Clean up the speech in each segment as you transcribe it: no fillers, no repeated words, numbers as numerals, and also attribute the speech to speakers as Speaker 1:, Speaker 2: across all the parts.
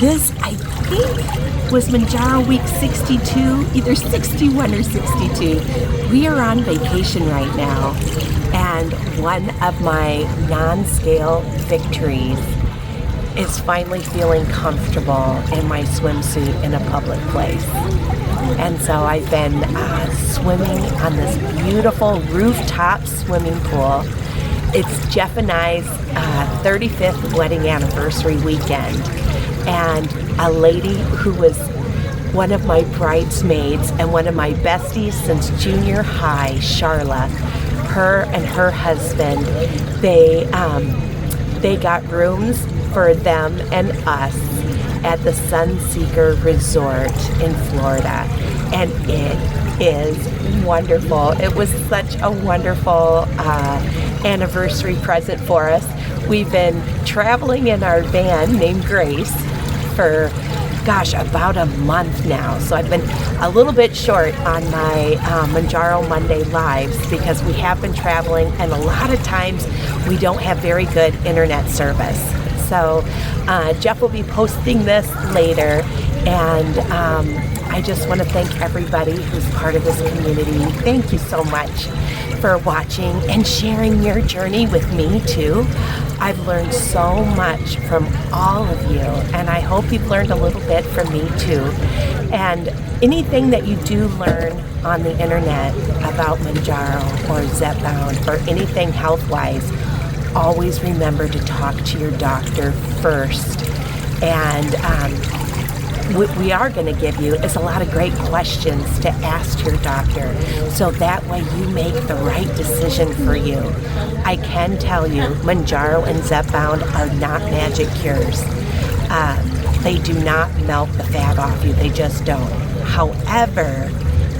Speaker 1: This, I think, was Mounjaro week 62, either 61 or 62. We are on vacation right now, and one of my non-scale victories is finally feeling comfortable in my swimsuit in a public place. And so I've been swimming on this beautiful rooftop swimming pool. It's Jeff and I's 35th wedding anniversary weekend. And a lady who was one of my bridesmaids and one of my besties since junior high, Charla, her and her husband, they got rooms for them and us at the Sunseeker Resort in Florida, and it is wonderful. It was such a wonderful anniversary present for us. We've been traveling in our van named Grace for, gosh, about a month now. So I've been a little bit short on my Mounjaro Monday lives because we have been traveling, and a lot of times we don't have very good internet service. So Jeff will be posting this later, and I just want to thank everybody who's part of this community. Thank you so much for watching and sharing your journey with me too. I've learned so much from all of you, and I hope you've learned a little bit from me too. And anything that you do learn on the internet about Mounjaro or Zepbound or anything health-wise, always remember to talk to your doctor first. And what we are going to give you is a lot of great questions to ask your doctor, so that way you make the right decision for you. I can tell you, Mounjaro and Zepbound are not magic cures. They do not melt the fat off you. They just don't. However,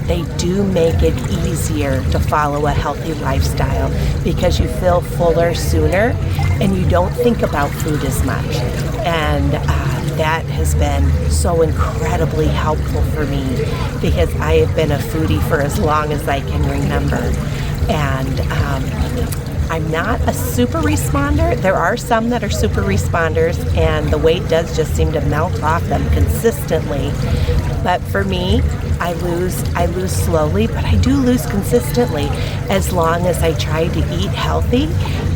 Speaker 1: they do make it easier to follow a healthy lifestyle because you feel fuller sooner and you don't think about food as much. And that has been so incredibly helpful for me because I have been a foodie for as long as I can remember. And I'm not a super responder. There are some that are super responders, and the weight does just seem to melt off them consistently. But for me, I lose slowly, but I do lose consistently as long as I try to eat healthy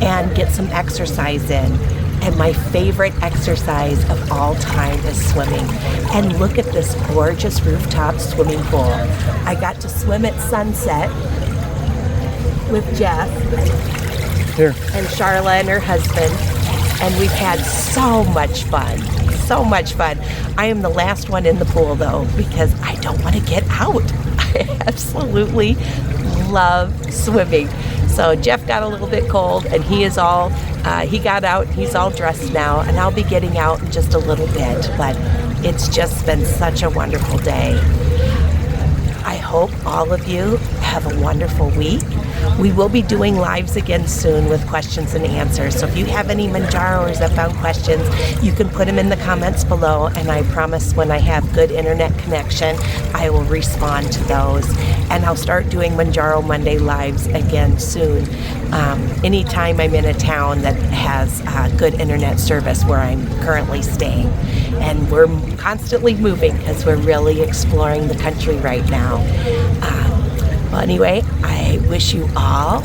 Speaker 1: and get some exercise in. And my favorite exercise of all time is swimming. And look at this gorgeous rooftop swimming pool. I got to swim at sunset with Jeff and Charla and her husband, and we've had so much fun. So much fun. I am the last one in the pool though because I don't want to get out. I absolutely love swimming. So Jeff got a little bit cold, and he got out, he's all dressed now, and I'll be getting out in just a little bit, but it's just been such a wonderful day. I hope all of you have a wonderful week. We will be doing lives again soon with questions and answers. So if you have any Mounjaro or Zepbound questions, you can put them in the comments below, and I promise when I have good internet connection, I will respond to those. And I'll start doing Mounjaro Monday lives again soon. Anytime I'm in a town that has good internet service where I'm currently staying. And we're constantly moving because we're really exploring the country right now. Well, anyway, I wish you all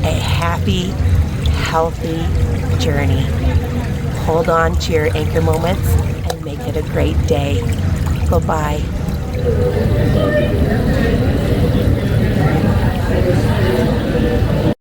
Speaker 1: a happy, healthy journey. Hold on to your anchor moments and make it a great day. Bye-bye.